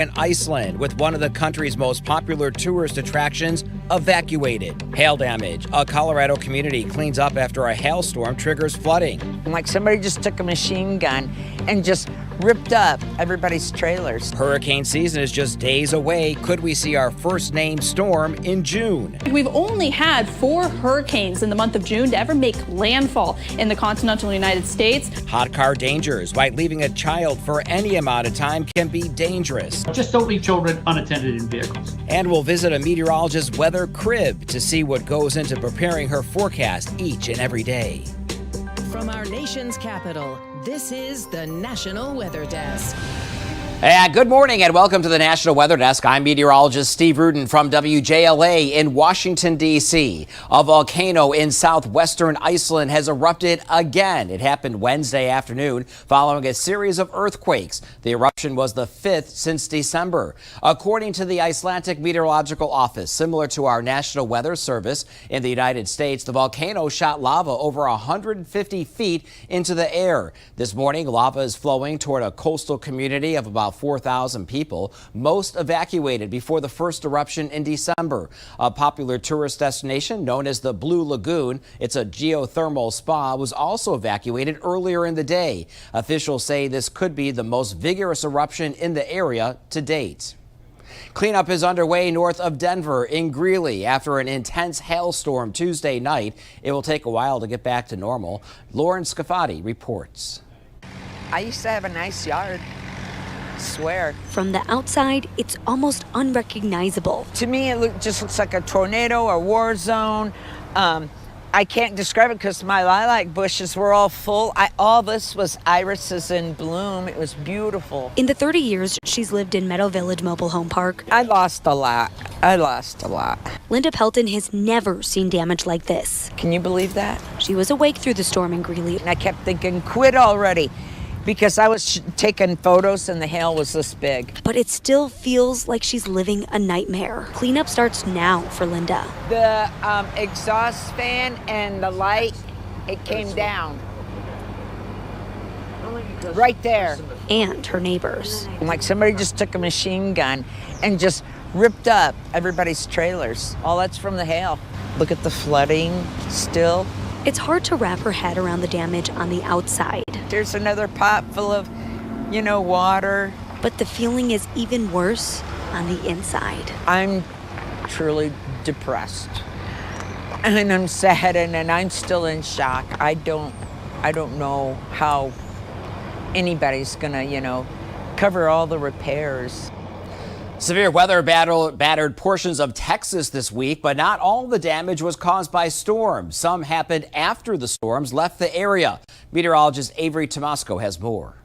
in Iceland, with one of the country's most popular tourist attractions evacuated. Hail damage. A Colorado community cleans up after a hailstorm triggers flooding. Like somebody just took a machine gun and just ripped up everybody's trailers. Hurricane season is just days away. Could we see our first named storm in June? We've only had 4 hurricanes in the month of June to ever make landfall in the continental United States. Hot car dangers. Why leaving a child for any amount of time can be dangerous. Just don't leave children unattended in vehicles. And we'll visit a meteorologist's weather crib to see what goes into preparing her forecast each and every day. From our nation's capital, this is the National Weather Desk. Good morning and welcome to the National Weather Desk. I'm meteorologist Steve Rudin from WJLA in Washington, D.C. A volcano in southwestern Iceland has erupted again. It happened Wednesday afternoon following a series of earthquakes. The eruption was the 5th since December. According to the Icelandic Meteorological Office, similar to our National Weather Service in the United States, the volcano shot lava over 150 feet into the air. This morning, lava is flowing toward a coastal community of about 4,000 people, most evacuated before the first eruption in December. A popular tourist destination known as the Blue Lagoon, it's a geothermal spa, was also evacuated earlier in the day. Officials say this could be the most vigorous eruption in the area to date. Cleanup is underway north of Denver in Greeley after an intense hailstorm Tuesday night. It will take a while to get back to normal. Lauren Scafati reports. I used to have a nice yard. Swear. From the outside, it's almost unrecognizable. To me, it just looks like a tornado or war zone. I can't describe it because my lilac bushes were all full. All this was irises in bloom. It was beautiful. In the 30 years she's lived in Meadow Village Mobile Home Park, I lost a lot. Linda Pelton has never seen damage like this. Can you believe that? She was awake through the storm in Greeley. And I kept thinking, quit already. Because I was taking photos and the hail was this big. But it still feels like she's living a nightmare. Cleanup starts now for Linda. The exhaust fan and the light, it came down. Right there. And her neighbors. Like somebody just took a machine gun and just ripped up everybody's trailers. All that's from the hail. Look at the flooding still. It's hard to wrap her head around the damage on the outside. There's another pot full of, water. But the feeling is even worse on the inside. I'm truly depressed. And I'm sad and I'm still in shock. I don't know how anybody's gonna, cover all the repairs. Severe weather battered portions of Texas this week, but not all the damage was caused by storms. Some happened after the storms left the area. Meteorologist Avery Tomasco has more.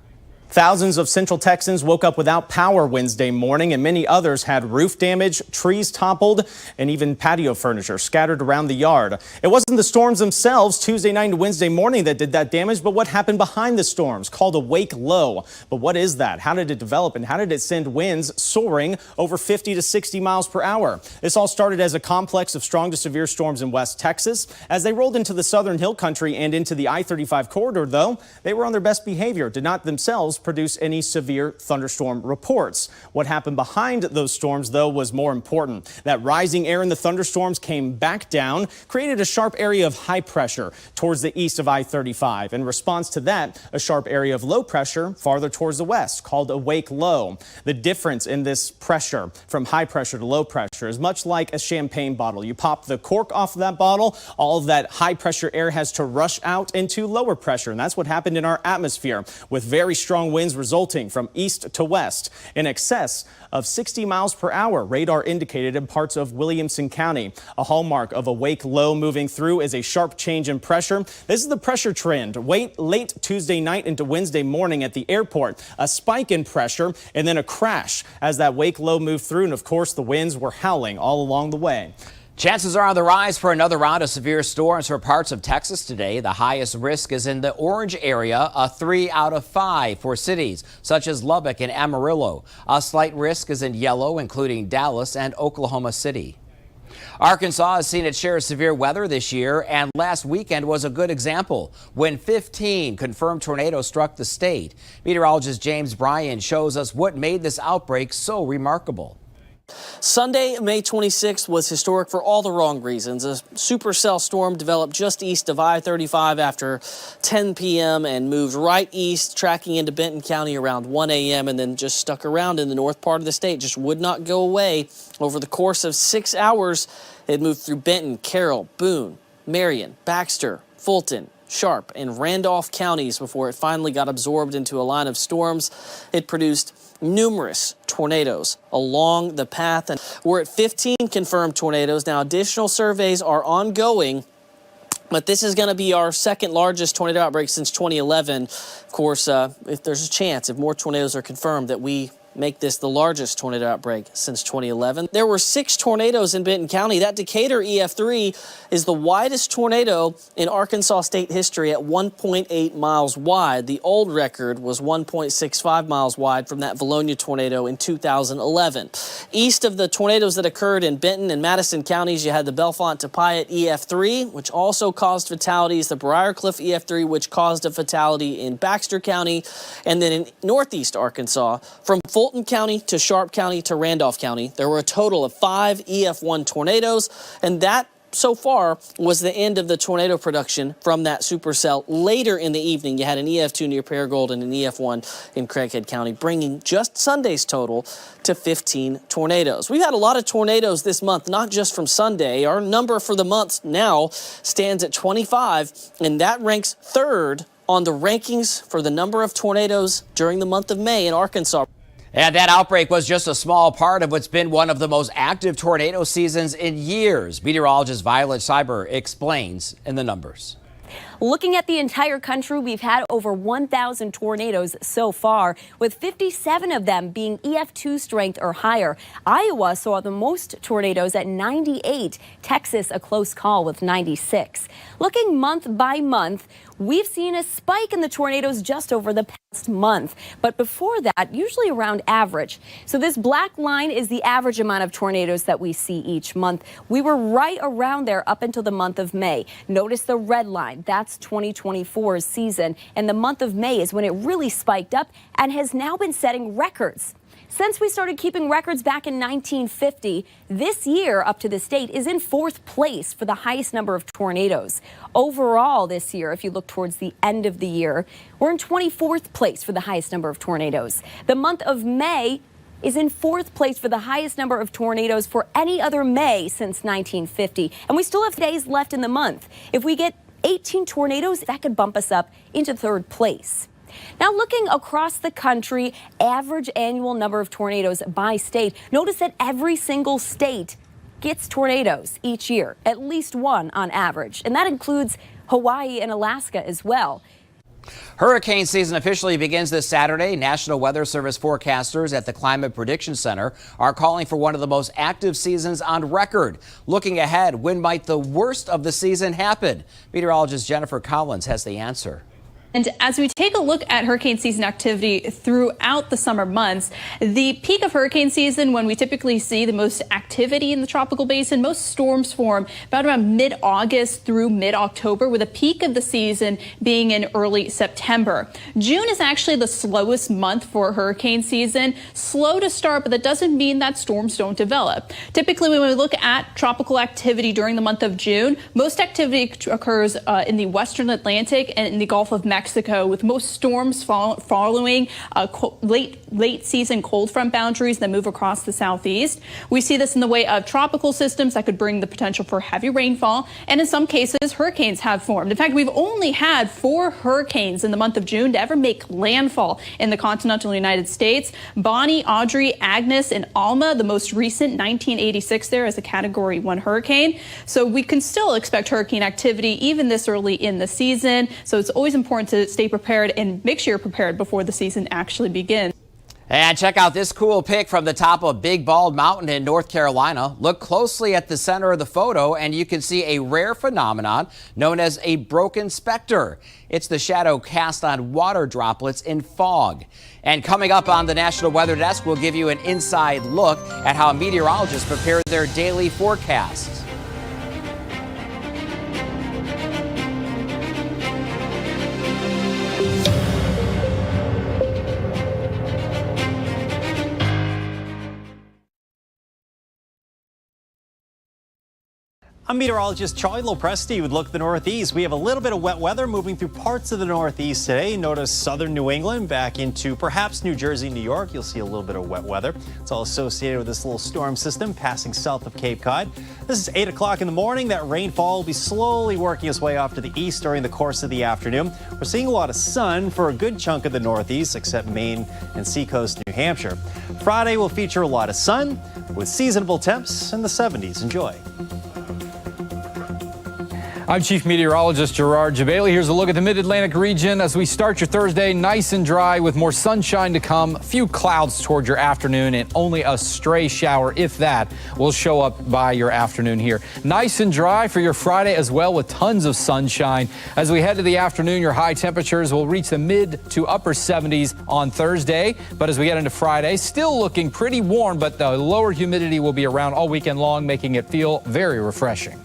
Thousands of Central Texans woke up without power Wednesday morning, and many others had roof damage, trees toppled, and even patio furniture scattered around the yard. It wasn't the storms themselves Tuesday night and Wednesday morning that did that damage, but what happened behind the storms, called a wake low. But what is that? How did it develop, and how did it send winds soaring over 50 to 60 miles per hour? This all started as a complex of strong to severe storms in West Texas. As they rolled into the southern hill country and into the I-35 corridor, though, they were on their best behavior, did not themselves produce any severe thunderstorm reports. What happened behind those storms, though, was more important. That rising air in the thunderstorms came back down, created a sharp area of high pressure towards the east of I-35. In response to that, a sharp area of low pressure farther towards the west, called a wake low. The difference in this pressure from high pressure to low pressure is much like a champagne bottle. You pop the cork off of that bottle, all of that high pressure air has to rush out into lower pressure, and that's what happened in our atmosphere, with very strong winds resulting from east to west in excess of 60 miles per hour. Radar indicated in parts of Williamson County. A hallmark of a wake low moving through is a sharp change in pressure. This is the pressure trend. Late Tuesday night into Wednesday morning at the airport, a spike in pressure and then a crash as that wake low moved through. And of course, the winds were howling all along the way. Chances are on the rise for another round of severe storms for parts of Texas today. The highest risk is in the orange area, a 3 out of 5 for cities such as Lubbock and Amarillo. A slight risk is in yellow, including Dallas and Oklahoma City. Arkansas has seen its share of severe weather this year, and last weekend was a good example when 15 confirmed tornadoes struck the state. Meteorologist James Bryan shows us what made this outbreak so remarkable. Sunday, May 26th was historic for all the wrong reasons. A supercell storm developed just east of I-35 after 10 p.m. and moved right east, tracking into Benton County around 1 a.m. and then just stuck around in the north part of the state, just would not go away. Over the course of 6 hours, it moved through Benton, Carroll, Boone, Marion, Baxter, Fulton, Sharp, and Randolph counties before it finally got absorbed into a line of storms. It produced numerous tornadoes along the path, and we're at 15 confirmed tornadoes. Now, additional surveys are ongoing, but this is going to be our second largest tornado outbreak since 2011. Of course, if there's a chance, if more tornadoes are confirmed, that we make this the largest tornado outbreak since 2011. There were 6 tornadoes in Benton County. That Decatur EF3 is the widest tornado in Arkansas state history at 1.8 miles wide. The old record was 1.65 miles wide from that Valonia tornado in 2011. East of the tornadoes that occurred in Benton and Madison counties, you had the Bellefonte to Piatt EF3, which also caused fatalities, the Briarcliff EF3, which caused a fatality in Baxter County, and then in northeast Arkansas, from Fulton County to Sharp County to Randolph County, there were a total of 5 EF1 tornadoes, and that so far was the end of the tornado production from that supercell. Later in the evening, you had an EF2 near Paragould and an EF1 in Craighead County, bringing just Sunday's total to 15 tornadoes. We've had a lot of tornadoes this month, not just from Sunday. Our number for the month now stands at 25, and that ranks third on the rankings for the number of tornadoes during the month of May in Arkansas. And that outbreak was just a small part of what's been one of the most active tornado seasons in years. Meteorologist Violet Cyber explains in the numbers. Looking at the entire country, we've had over 1,000 tornadoes so far, with 57 of them being EF2 strength or higher. Iowa saw the most tornadoes at 98. Texas, a close call with 96. Looking month by month, we've seen a spike in the tornadoes just over the past month. But before that, usually around average. So this black line is the average amount of tornadoes that we see each month. We were right around there up until the month of May. Notice the red line. That's 2024's season. And the month of May is when it really spiked up and has now been setting records. Since we started keeping records back in 1950, this year up to this date is in 4th place for the highest number of tornadoes. Overall this year, if you look towards the end of the year, we're in 24th place for the highest number of tornadoes. The month of May is in 4th place for the highest number of tornadoes for any other May since 1950. And we still have days left in the month. If we get 18 tornadoes, that could bump us up into 3rd place. Now, looking across the country, average annual number of tornadoes by state. Notice that every single state gets tornadoes each year, at least one on average. And that includes Hawaii and Alaska as well. Hurricane season officially begins this Saturday. National Weather Service forecasters at the Climate Prediction Center are calling for one of the most active seasons on record. Looking ahead, when might the worst of the season happen? Meteorologist Jennifer Collins has the answer. And as we take a look at hurricane season activity throughout the summer months, the peak of hurricane season, when we typically see the most activity in the tropical basin, most storms form about around mid-August through mid-October, with a peak of the season being in early September. June is actually the slowest month for hurricane season. Slow to start, but that doesn't mean that storms don't develop. Typically, when we look at tropical activity during the month of June, most activity occurs in the western Atlantic and in the Gulf of Mexico, with most storms following late season cold front boundaries that move across the southeast. We see this in the way of tropical systems that could bring the potential for heavy rainfall, and in some cases hurricanes have formed. In fact, we've only had 4 hurricanes in the month of June to ever make landfall in the continental United States. Bonnie, Audrey, Agnes, and Alma, the most recent 1986 there as a Category 1 hurricane. So we can still expect hurricane activity even this early in the season. So it's always important to stay prepared and make sure you're prepared before the season actually begins. And check out this cool pic from the top of Big Bald Mountain in North Carolina. Look closely at the center of the photo and you can see a rare phenomenon known as a broken specter. It's the shadow cast on water droplets in fog. And coming up on the National Weather Desk, we'll give you an inside look at how meteorologists prepare their daily forecasts. I'm meteorologist Charlie Lopresti with Look at the Northeast. We have a little bit of wet weather moving through parts of the Northeast today. Notice southern New England back into perhaps New Jersey, New York. You'll see a little bit of wet weather. It's all associated with this little storm system passing south of Cape Cod. This is 8 o'clock in the morning. That rainfall will be slowly working its way off to the east during the course of the afternoon. We're seeing a lot of sun for a good chunk of the Northeast, except Maine and Seacoast, New Hampshire. Friday will feature a lot of sun with seasonable temps in the 70s. Enjoy. I'm Chief Meteorologist Gerard Jabali. Here's a look at the Mid-Atlantic region as we start your Thursday nice and dry with more sunshine to come. A few clouds toward your afternoon and only a stray shower, if that, will show up by your afternoon here. Nice and dry for your Friday as well with tons of sunshine. As we head to the afternoon, your high temperatures will reach the mid to upper 70s on Thursday. But as we get into Friday, still looking pretty warm, but the lower humidity will be around all weekend long, making it feel very refreshing.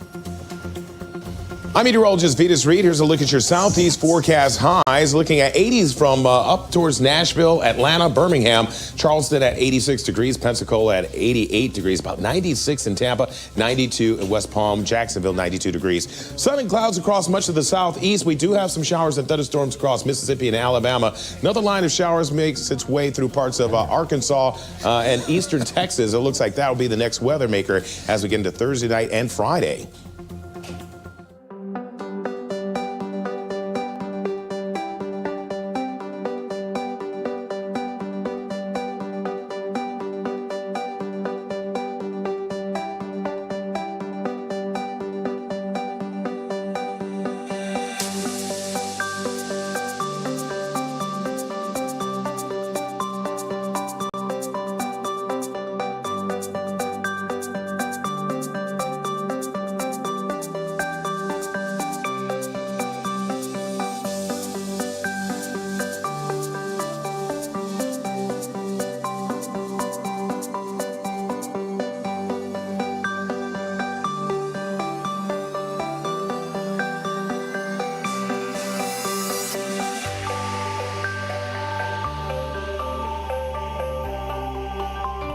I'm meteorologist Vitas Reed. Here's a look at your southeast forecast highs. Looking at 80s from up towards Nashville, Atlanta, Birmingham, Charleston at 86 degrees, Pensacola at 88 degrees, about 96 in Tampa, 92 in West Palm, Jacksonville, 92 degrees. Sun and clouds across much of the southeast. We do have some showers and thunderstorms across Mississippi and Alabama. Another line of showers makes its way through parts of Arkansas and eastern Texas. It looks like that will be the next weather maker as we get into Thursday night and Friday.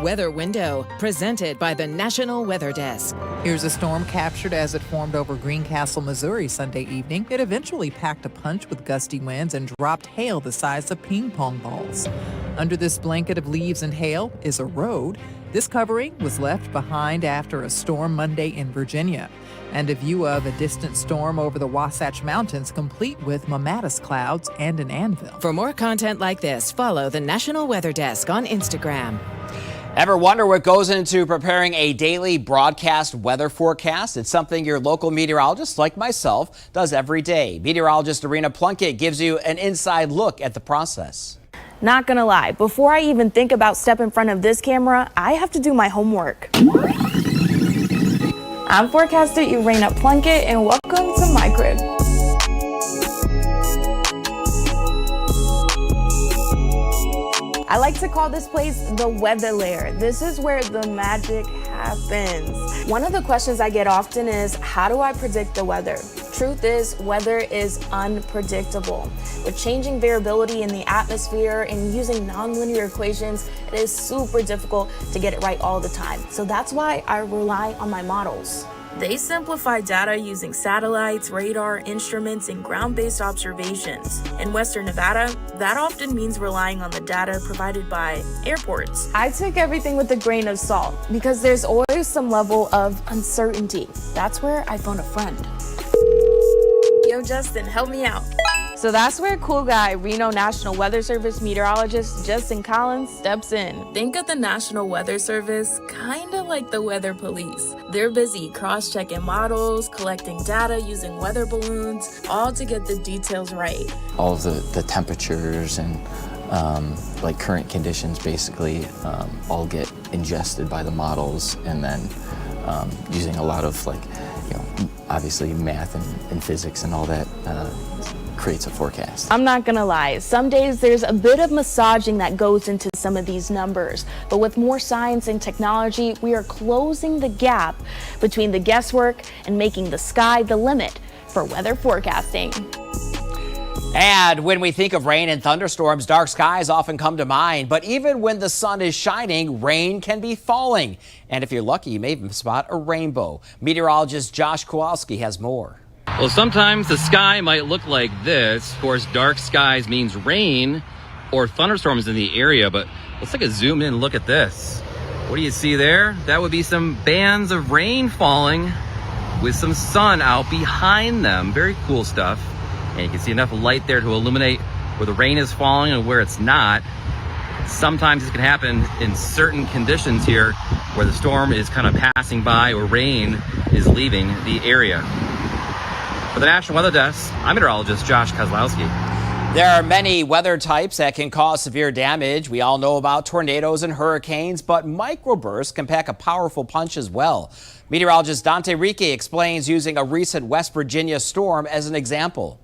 Weather Window, presented by the National Weather Desk. Here's a storm captured as it formed over Greencastle, Missouri Sunday evening. It eventually packed a punch with gusty winds and dropped hail the size of ping pong balls. Under this blanket of leaves and hail is a road. This covering was left behind after a storm Monday in Virginia. And a view of a distant storm over the Wasatch Mountains, complete with mammatus clouds and an anvil. For more content like this, follow the National Weather Desk on Instagram. Ever wonder what goes into preparing a daily broadcast weather forecast? It's something your local meteorologist, like myself, does every day. Meteorologist Arena Plunkett gives you an inside look at the process. Not gonna lie, before I even think about stepping in front of this camera, I have to do my homework. I'm forecaster Arena Plunkett, and welcome to my crib. I like to call this place the weather lair. This is where the magic happens. One of the questions I get often is, how do I predict the weather? Truth is, weather is unpredictable. With changing variability in the atmosphere and using nonlinear equations, it is super difficult to get it right all the time. So that's why I rely on my models. They simplify data using satellites, radar, instruments, and ground-based observations. In Western Nevada, that often means relying on the data provided by airports. I took everything with a grain of salt because there's always some level of uncertainty. That's where I phone a friend. Yo, Justin, help me out. So that's where cool guy Reno National Weather Service meteorologist Justin Collins steps in. Think of the National Weather Service kind of like the weather police. They're busy cross-checking models, collecting data using weather balloons, all to get the details right. All of the temperatures and like current conditions basically all get ingested by the models, and then using a lot of obviously math and physics and all that creates a forecast. I'm not gonna lie, some days there's a bit of massaging that goes into some of these numbers, but with more science and technology, we are closing the gap between the guesswork and making the sky the limit for weather forecasting. And when we think of rain and thunderstorms, dark skies often come to mind. But even when the sun is shining, rain can be falling. And if you're lucky, you may even spot a rainbow. Meteorologist Josh Kowalski has more. Well, sometimes the sky might look like this. Of course, dark skies means rain or thunderstorms in the area. But let's take a zoom in and look at this. What do you see there? That would be some bands of rain falling with some sun out behind them. Very cool stuff. And you can see enough light there to illuminate where the rain is falling and where it's not. Sometimes this can happen in certain conditions here where the storm is kind of passing by or rain is leaving the area. For the National Weather Desk, I'm meteorologist Josh Kozlowski. There are many weather types that can cause severe damage. We all know about tornadoes and hurricanes, but microbursts can pack a powerful punch as well. Meteorologist Dante Ricci explains using a recent West Virginia storm as an example.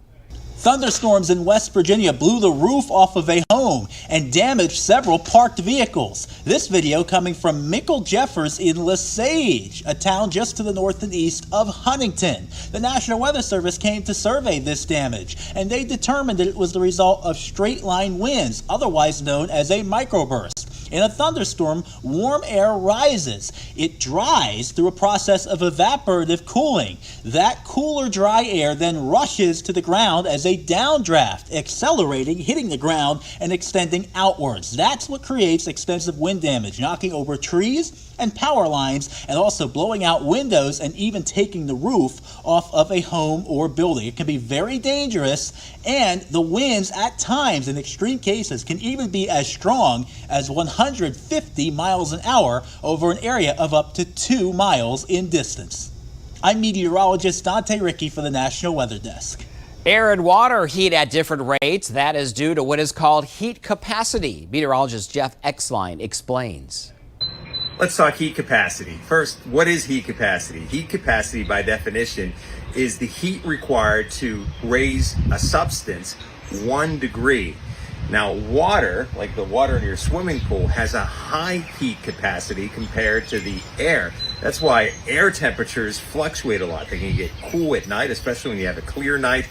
Thunderstorms in West Virginia blew the roof off of a home and damaged several parked vehicles. This video coming from Mickle Jeffers in Lesage, a town just to the north and east of Huntington. The National Weather Service came to survey this damage, and they determined that it was the result of straight-line winds, otherwise known as a microburst. In a thunderstorm, warm air rises. It dries through a process of evaporative cooling. That cooler, dry air then rushes to the ground as a downdraft, accelerating, hitting the ground, and extending outwards. That's what creates extensive wind damage, knocking over trees and power lines, and also blowing out windows and even taking the roof off of a home or building. It can be very dangerous, and the winds at times, in extreme cases, can even be as strong as 150 miles an hour over an area of up to 2 miles in distance. I'm meteorologist Dante Ricci for the National Weather Desk. Air and water heat at different rates. That is due to what is called heat capacity. Meteorologist Jeff Exline explains. Let's talk heat capacity. First, what is heat capacity? Heat capacity, by definition, is the heat required to raise a substance 1 degree. Now, water, like the water in your swimming pool, has a high heat capacity compared to the air. That's why air temperatures fluctuate a lot. They can get cool at night, especially when you have a clear night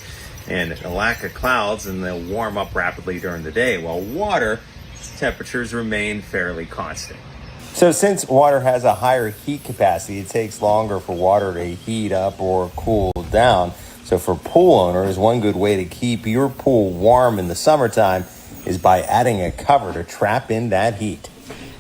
and a lack of clouds, and they'll warm up rapidly during the day, while water temperatures remain fairly constant. So since water has a higher heat capacity, it takes longer for water to heat up or cool down. So for pool owners, one good way to keep your pool warm in the summertime is by adding a cover to trap in that heat.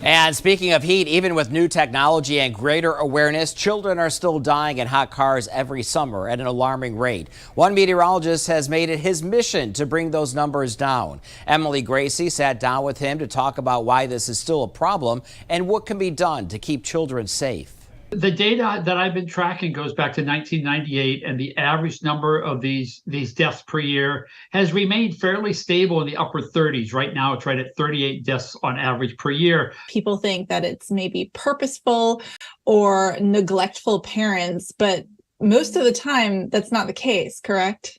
And speaking of heat, even with new technology and greater awareness, children are still dying in hot cars every summer at an alarming rate. One meteorologist has made it his mission to bring those numbers down. Emily Gracie sat down with him to talk about why this is still a problem and what can be done to keep children safe. The data that I've been tracking goes back to 1998, and the average number of these deaths per year has remained fairly stable in the upper 30s. Right now, it's right at 38 deaths on average per year. People think that it's maybe purposeful or neglectful parents, but most of the time, that's not the case, correct?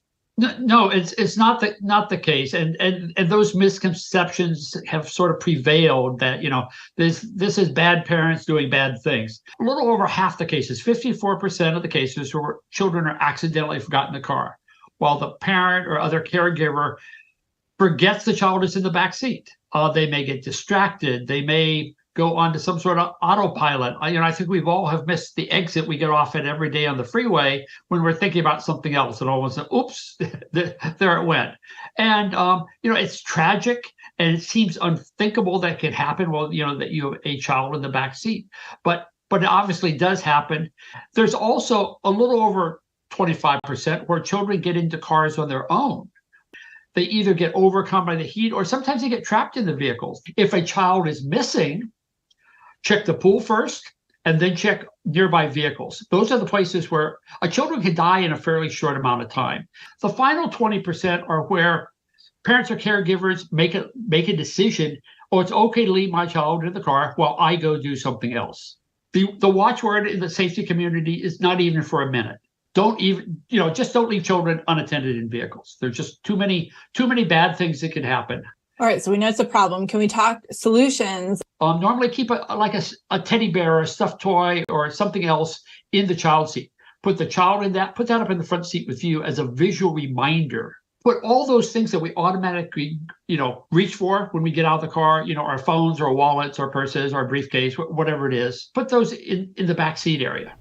No, it's not the case, and those misconceptions have sort of prevailed that, you know, this is bad parents doing bad things. A little over half the cases, 54% of the cases, where children are accidentally forgotten in the car, while the parent or other caregiver forgets the child is in the back seat. They may get distracted. They may go onto some sort of autopilot. I think we've all have missed the exit we get off at every day on the freeway when we're thinking about something else, and all of a sudden, oops, there it went. And it's tragic, and it seems unthinkable that could happen. Well, that you have a child in the back seat, but it obviously does happen. There's also a little over 25% where children get into cars on their own. They either get overcome by the heat, or sometimes they get trapped in the vehicles. If a child is missing, check the pool first, and then check nearby vehicles. Those are the places where children can die in a fairly short amount of time. The final 20% are where parents or caregivers make a decision, it's okay to leave my child in the car while I go do something else. The watchword in the safety community is not even for a minute. Don't leave children unattended in vehicles. There's just too many bad things that can happen. All right, so we know it's a problem. Can we talk solutions? Normally keep a teddy bear or a stuffed toy or something else in the child seat. Put the child in that, put that up in the front seat with you as a visual reminder put all those things that we automatically, reach for when we get out of the car, our phones or wallets or purses or briefcase, whatever it is, put those in the back seat area.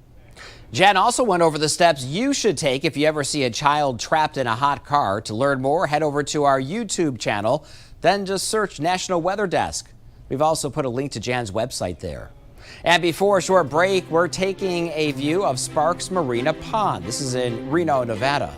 Jen also went over the steps you should take if you ever see a child trapped in a hot car. To learn more, head over to our YouTube channel, then just search National Weather Desk. We've also put a link to Jan's website there. And before a short break, we're taking a view of Sparks Marina Pond. This is in Reno, Nevada.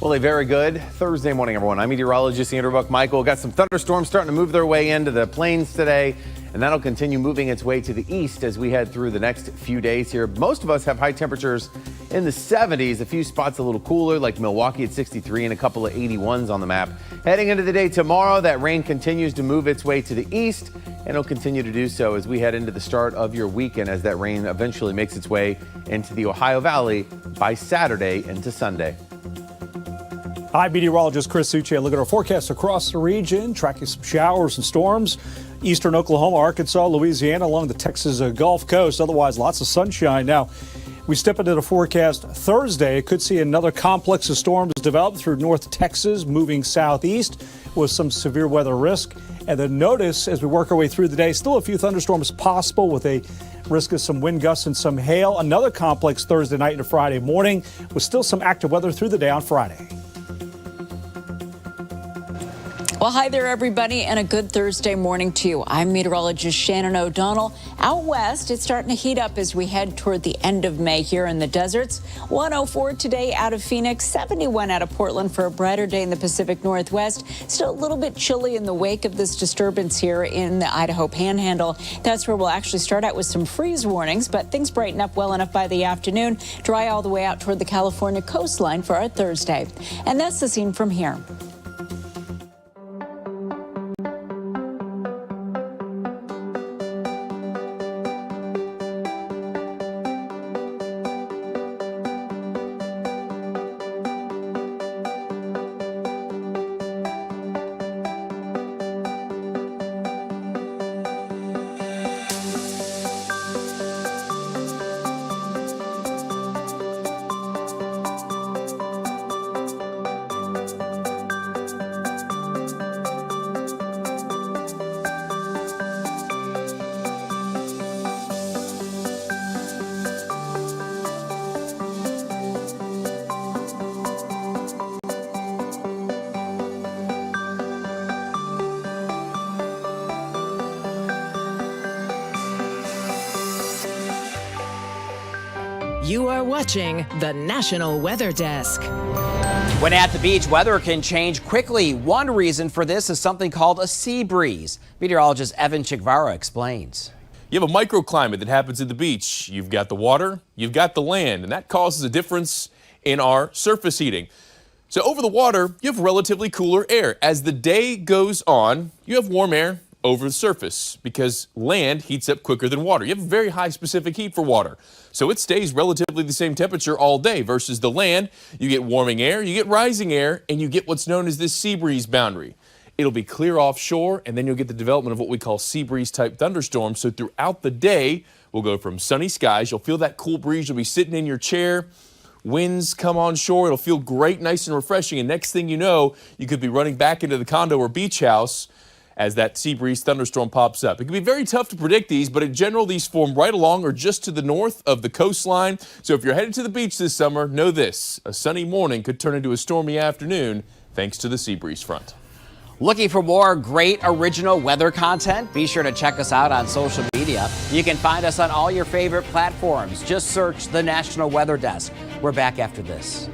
Well, a very good Thursday morning, everyone. I'm meteorologist Andrew Buckmichael. Got some thunderstorms starting to move their way into the plains today, and that'll continue moving its way to the east as we head through the next few days here. Most of us have high temperatures in the 70s, a few spots a little cooler, like Milwaukee at 63 and a couple of 81s on the map. Heading into the day tomorrow, that rain continues to move its way to the east, and it'll continue to do so as we head into the start of your weekend as that rain eventually makes its way into the Ohio Valley by Saturday into Sunday. Hi, meteorologist Chris Succi. Look at our forecast across the region, tracking some showers and storms. Eastern Oklahoma, Arkansas, Louisiana, along the Texas Gulf Coast. Otherwise, lots of sunshine. Now, we step into the forecast Thursday. Could see another complex of storms develop through North Texas, moving southeast with some severe weather risk. And then notice as we work our way through the day, still a few thunderstorms possible with a risk of some wind gusts and some hail. Another complex Thursday night into Friday morning with still some active weather through the day on Friday. Well, hi there, everybody, and a good Thursday morning to you. I'm meteorologist Shannon O'Donnell. Out west, it's starting to heat up as we head toward the end of May here in the deserts. 104 today out of Phoenix, 71 out of Portland for a brighter day in the Pacific Northwest. Still a little bit chilly in the wake of this disturbance here in the Idaho Panhandle. That's where we'll actually start out with some freeze warnings, but things brighten up well enough by the afternoon. Dry all the way out toward the California coastline for our Thursday. And that's the scene from here. You are watching the National Weather Desk. When at the beach, weather can change quickly. One reason for this is something called a sea breeze. Meteorologist Evan Chikvara explains. You have a microclimate that happens at the beach. You've got the water, you've got the land, and that causes a difference in our surface heating. So over the water, you have relatively cooler air. As the day goes on, you have warm air over the surface because land heats up quicker than water. You have very high specific heat for water. So it stays relatively the same temperature all day versus the land. You get warming air, you get rising air, and you get what's known as this sea breeze boundary. It'll be clear offshore, and then you'll get the development of what we call sea breeze type thunderstorms. So throughout the day, we'll go from sunny skies. You'll feel that cool breeze. You'll be sitting in your chair. Winds come on shore. It'll feel great, nice and refreshing. And next thing you know, you could be running back into the condo or beach house as that sea breeze thunderstorm pops up. It can be very tough to predict these, but in general, these form right along or just to the north of the coastline. So if you're headed to the beach this summer, know this: a sunny morning could turn into a stormy afternoon thanks to the sea breeze front. Looking for more great original weather content? Be sure to check us out on social media. You can find us on all your favorite platforms. Just search the National Weather Desk. We're back after this.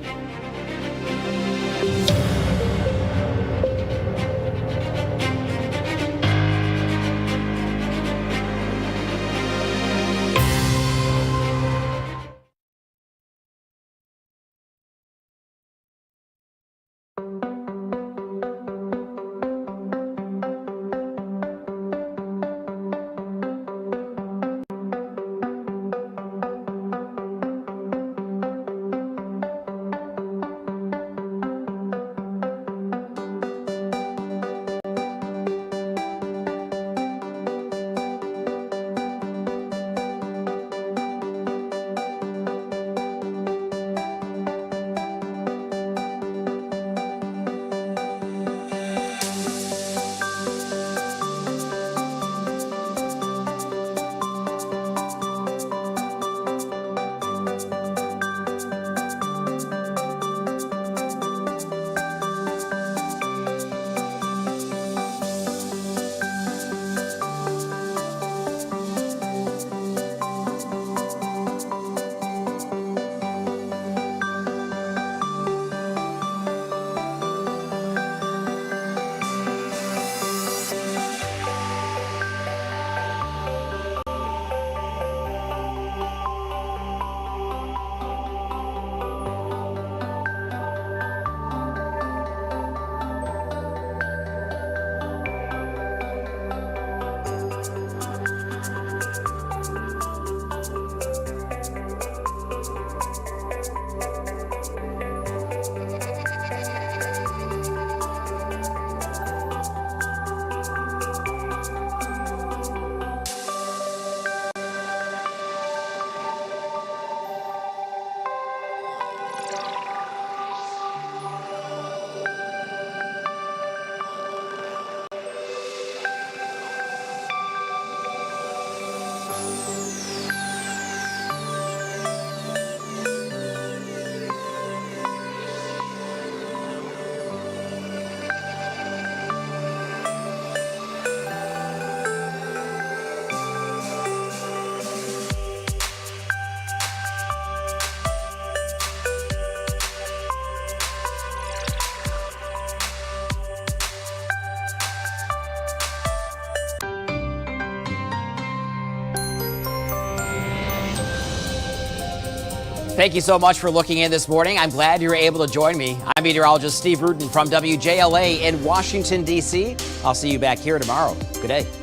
Thank you so much for looking in this morning. I'm glad you were able to join me. I'm meteorologist Steve Rudin from WJLA in Washington, D.C. I'll see you back here tomorrow. Good day.